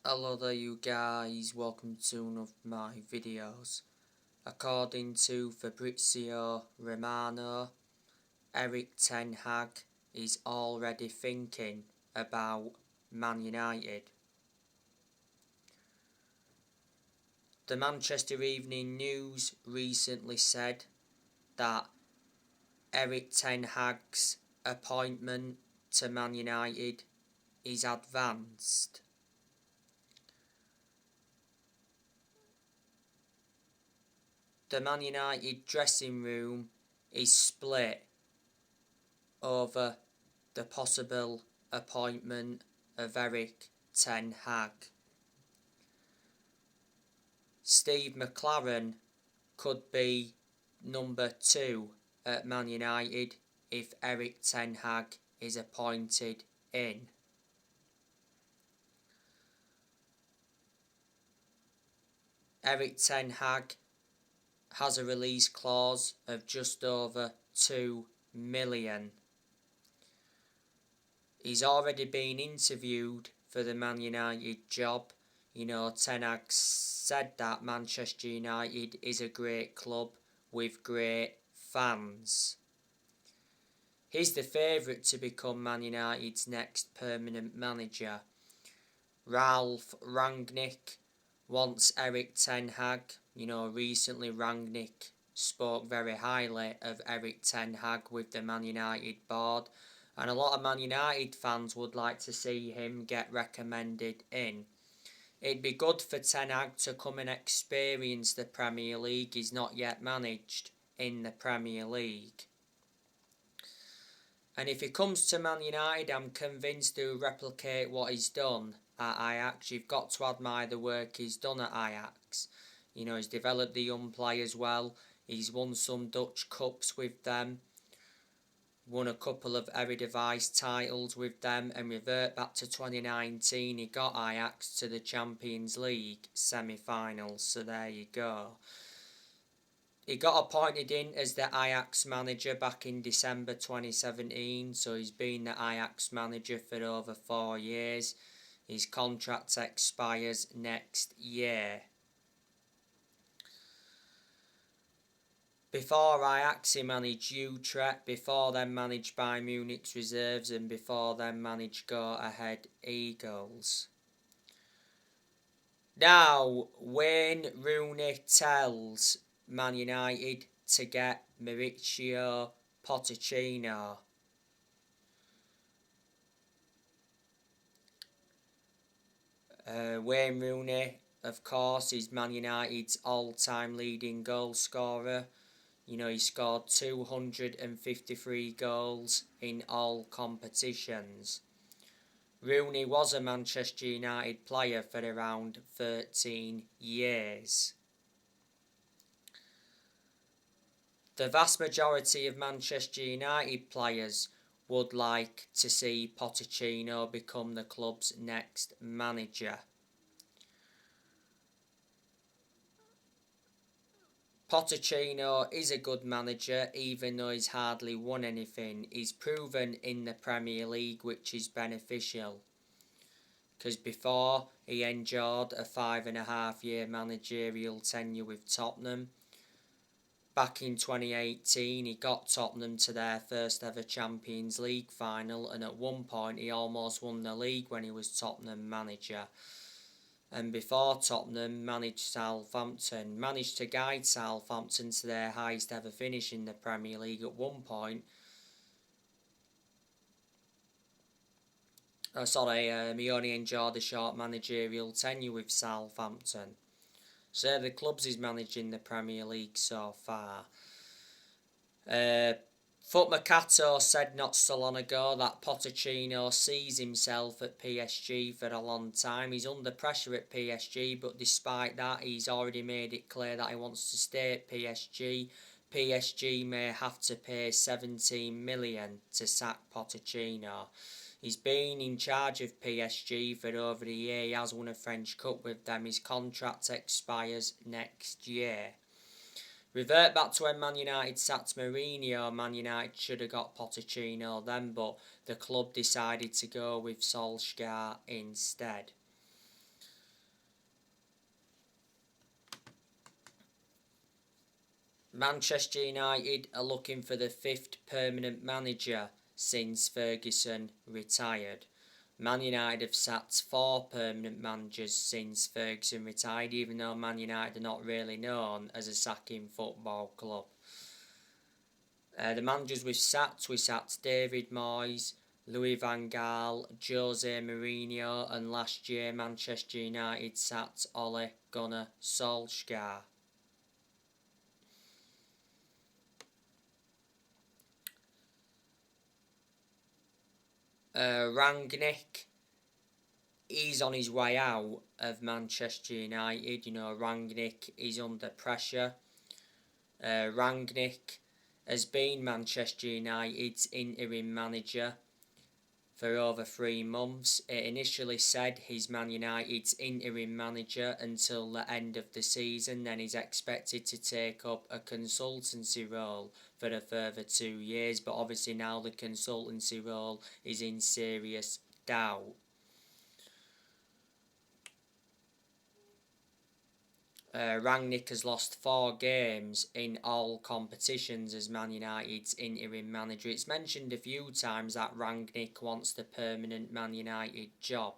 Hello there you guys, welcome to one of my videos. According to Fabrizio Romano, Erik Ten Hag is already thinking about Man United. The Manchester Evening News recently said that Erik Ten Hag's appointment to Man United is advanced. The Man United dressing room is split over the possible appointment of Erik Ten Hag. Steve McLaren could be number 2 at Man United if Erik Ten Hag is appointed in. Erik Ten Hag has a release clause of just over 2 million. He's already been interviewed for the Man United job. Ten Hag said that Manchester United is a great club with great fans. He's the favourite to become Man United's next permanent manager. Ralph Rangnick wants Erik Ten Hag. Recently Rangnick spoke very highly of Erik Ten Hag with the Man United board, and a lot of Man United fans would like to see him get recommended in. It'd be good for Ten Hag to come and experience the Premier League. He's not yet managed in the Premier League. And if he comes to Man United, I'm convinced he'll replicate what he's done at Ajax. You've got to admire the work he's done at Ajax. He's developed the young players well. He's won some Dutch Cups with them. Won a couple of Eredivisie titles with them, and revert back to 2019. He got Ajax to the Champions League semi-finals, so there you go. He got appointed in as the Ajax manager back in December 2017, so he's been the Ajax manager for over 4 years. His contract expires next year. Before Ajax, he managed Utrecht, before then managed Bayern Munich's reserves, and before then managed Go Ahead Eagles. Now, Wayne Rooney tells Man United to get Mauricio Pochettino. Wayne Rooney, of course, is Man United's all-time leading goal scorer. He scored 253 goals in all competitions. Rooney was a Manchester United player for around 13 years. The vast majority of Manchester United players would like to see Pochettino become the club's next manager. Pochettino is a good manager, even though he's hardly won anything. He's proven in the Premier League, which is beneficial. Because before, he endured a 5.5-year managerial tenure with Tottenham. Back in 2018, he got Tottenham to their first ever Champions League final, and at one point he almost won the league when he was Tottenham manager. And before Tottenham, managed Southampton, managed to guide Southampton to their highest ever finish in the Premier League at one point. He only enjoyed a short managerial tenure with Southampton. So the clubs he's managed in the Premier League so far. Foot Mercato said not so long ago that Pochettino sees himself at PSG for a long time. He's under pressure at PSG, but despite that, he's already made it clear that he wants to stay at PSG. PSG may have to pay 17 million to sack Pochettino. He's been in charge of PSG for over a year. He has won a French Cup with them. His contract expires next year. Revert back to when Man United sacked Mourinho. Man United should have got Pochettino then, but the club decided to go with Solskjaer instead. Manchester United are looking for the 5th permanent manager since Ferguson retired. Man United have sacked 4 permanent managers since Ferguson retired, even though Man United are not really known as a sacking football club. The managers we sacked David Moyes, Louis van Gaal, Jose Mourinho, and last year Manchester United sacked Ole Gunnar Solskjaer. Rangnick, he's on his way out of Manchester United. Rangnick is under pressure. Rangnick has been Manchester United's interim manager for over 3 months. It initially said he's Man United's interim manager until the end of the season, then he's expected to take up a consultancy role for a further 2 years, but obviously now the consultancy role is in serious doubt. Rangnick has lost 4 games in all competitions as Man United's interim manager. It's mentioned a few times that Rangnick wants the permanent Man United job.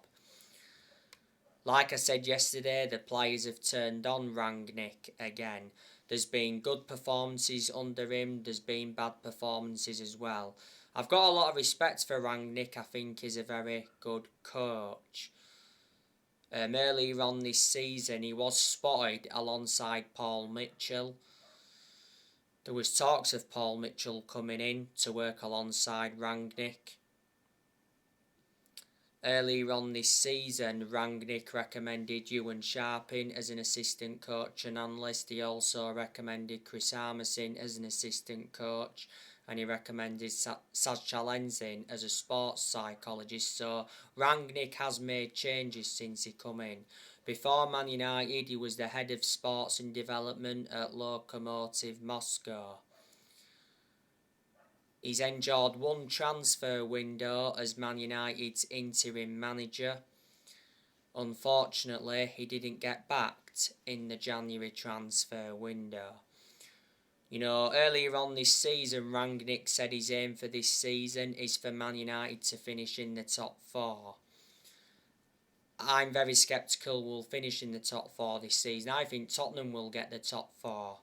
Like I said yesterday, the players have turned on Rangnick again. There's been good performances under him, there's been bad performances as well. I've got a lot of respect for Rangnick. I think he's a very good coach. Earlier on this season, he was spotted alongside Paul Mitchell. There was talks of Paul Mitchell coming in to work alongside Rangnick. Earlier on this season, Rangnick recommended Ewan Sharping as an assistant coach and analyst. He also recommended Chris Armisen as an assistant coach, and he recommended Sascha Lenzin as a sports psychologist. So Rangnick has made changes since he come in. Before Man United, he was the head of sports and development at Lokomotiv Moscow. He's enjoyed 1 transfer window as Man United's interim manager. Unfortunately, he didn't get backed in the January transfer window. Earlier on this season, Rangnick said his aim for this season is for Man United to finish in the top 4. I'm very sceptical we'll finish in the top 4 this season. I think Tottenham will get the top 4.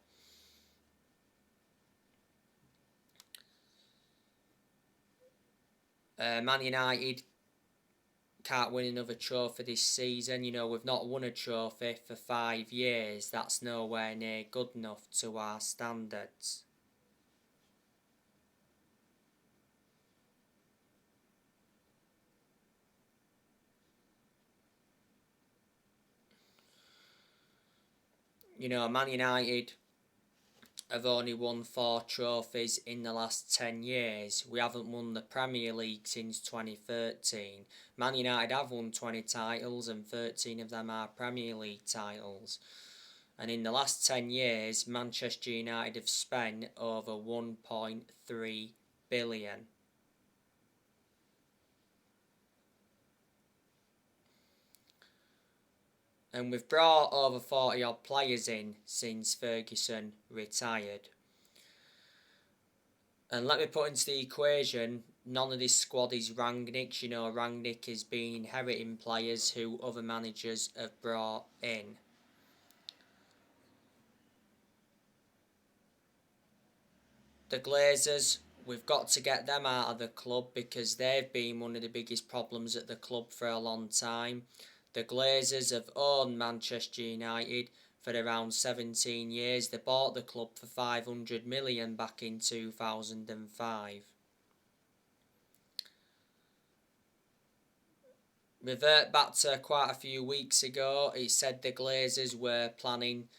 Man United can't win another trophy this season. We've not won a trophy for 5 years. That's nowhere near good enough to our standards. Man United have only won 4 trophies in the last 10 years. We haven't won the Premier League since 2013. Man United have won 20 titles and 13 of them are Premier League titles. And in the last 10 years, Manchester United have spent over 1.3 billion. And we've brought over 40 odd players in since Ferguson retired. And let me put into the equation, none of this squad is Rangnick's. Rangnick has been inheriting players who other managers have brought in. The Glazers, we've got to get them out of the club because they've been one of the biggest problems at the club for a long time. The Glazers have owned Manchester United for around 17 years. They bought the club for 500 million back in 2005. Revert back to quite a few weeks ago, it said the Glazers were planning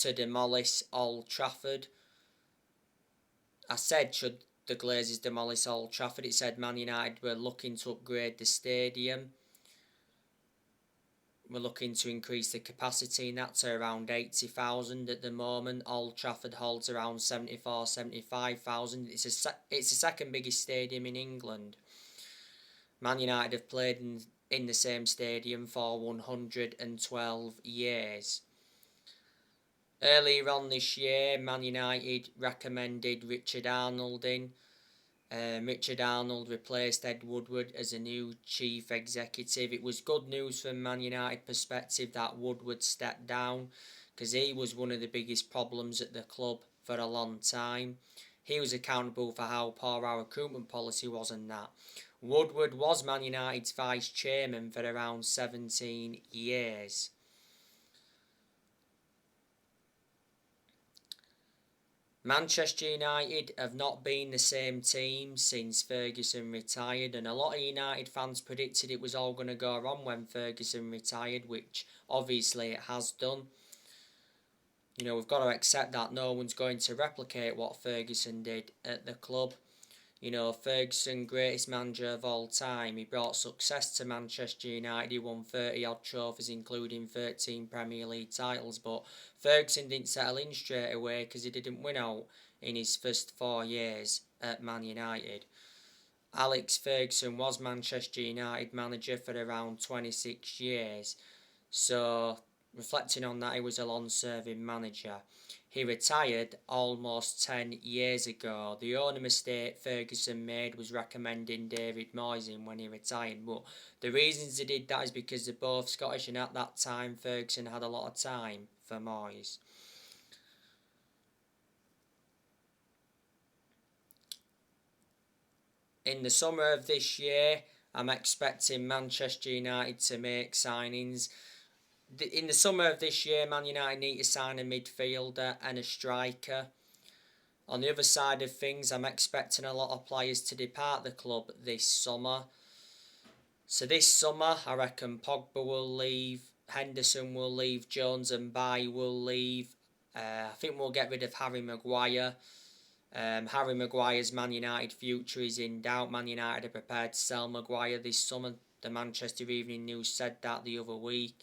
to demolish Old Trafford. I said, should the Glazers demolish Old Trafford? It said Man United were looking to upgrade the stadium. We're looking to increase the capacity, and that's around 80,000 at the moment. Old Trafford holds around 75,000. It's the second biggest stadium in England. Man United have played in the same stadium for 112 years. Earlier on this year, Man United recommended Richard Arnold in. Richard Arnold replaced Ed Woodward as a new chief executive. It was good news from Man United perspective that Woodward stepped down, because he was one of the biggest problems at the club for a long time. He was accountable for how poor our recruitment policy was and that. Woodward was Man United's vice chairman for around 17 years. Manchester United have not been the same team since Ferguson retired, and a lot of United fans predicted it was all going to go wrong when Ferguson retired, which obviously it has done. You know, we've got to accept that no one's going to replicate what Ferguson did at the club. You know, Ferguson, greatest manager of all time. He brought success to Manchester United. He won 30 odd trophies, including 13 Premier League titles. But Ferguson didn't settle in straight away because he didn't win out in his first 4 years at Man United. Alex Ferguson was Manchester United manager for around 26 years. So, reflecting on that, he was a long-serving manager. He retired almost 10 years ago. The only mistake Ferguson made was recommending David Moyes in when he retired. But the reasons he did that is because they're both Scottish, and at that time Ferguson had a lot of time for Moyes. In the summer of this year, I'm expecting Manchester United to make signings. In the summer of this year, Man United need to sign a midfielder and a striker. On the other side of things, I'm expecting a lot of players to depart the club this summer. So this summer, I reckon Pogba will leave, Henderson will leave, Jones and Bailly will leave. I think we'll get rid of Harry Maguire. Harry Maguire's Man United future is in doubt. Man United are prepared to sell Maguire this summer. The Manchester Evening News said that the other week.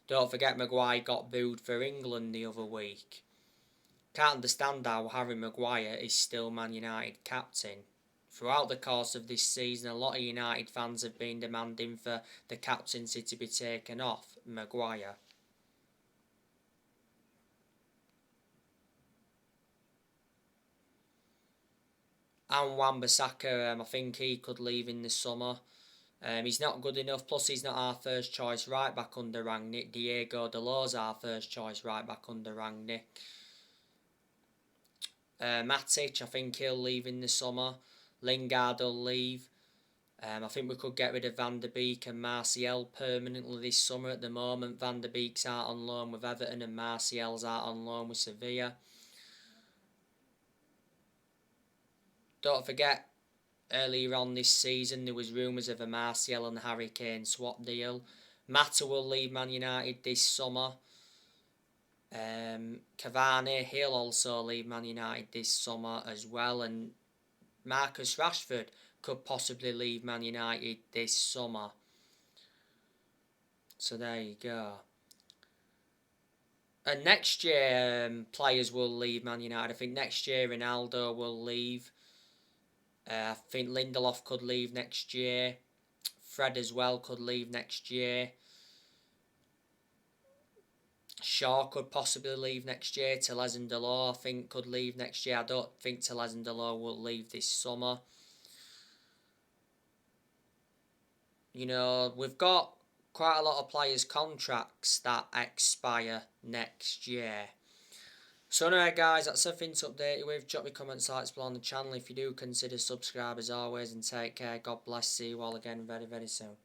Don't forget Maguire got booed for England the other week. Can't understand how Harry Maguire is still Man United captain. Throughout the course of this season, a lot of United fans have been demanding for the captaincy to be taken off Maguire. And Wan-Bissaka, I think he could leave in the summer. He's not good enough, plus he's not our first choice right back under Rangnick. Diego Dalot's our first choice right back under Rangnick. Matic, I think he'll leave in the summer. Lingard will leave. I think we could get rid of Van der Beek and Martial permanently this summer. At the moment, Van der Beek's out on loan with Everton and Martial's out on loan with Sevilla. Don't forget, earlier on this season, there was rumours of a Martial and Harry Kane swap deal. Mata will leave Man United this summer. Cavani, he'll also leave Man United this summer as well. And Marcus Rashford could possibly leave Man United this summer. So there you go. And next year, players will leave Man United. I think next year Ronaldo will leave. I think Lindelof could leave next year. Fred as well could leave next year. Shaw could possibly leave next year. Telles and Delors, I think, could leave next year. I don't think Telles and Delors will leave this summer. You know, we've got quite a lot of players' contracts that expire next year. So anyway guys, that's everything to update you with. Drop me comments, like, explore on the channel. If you do, consider subscribe as always, and take care. God bless. See you all again very, very soon.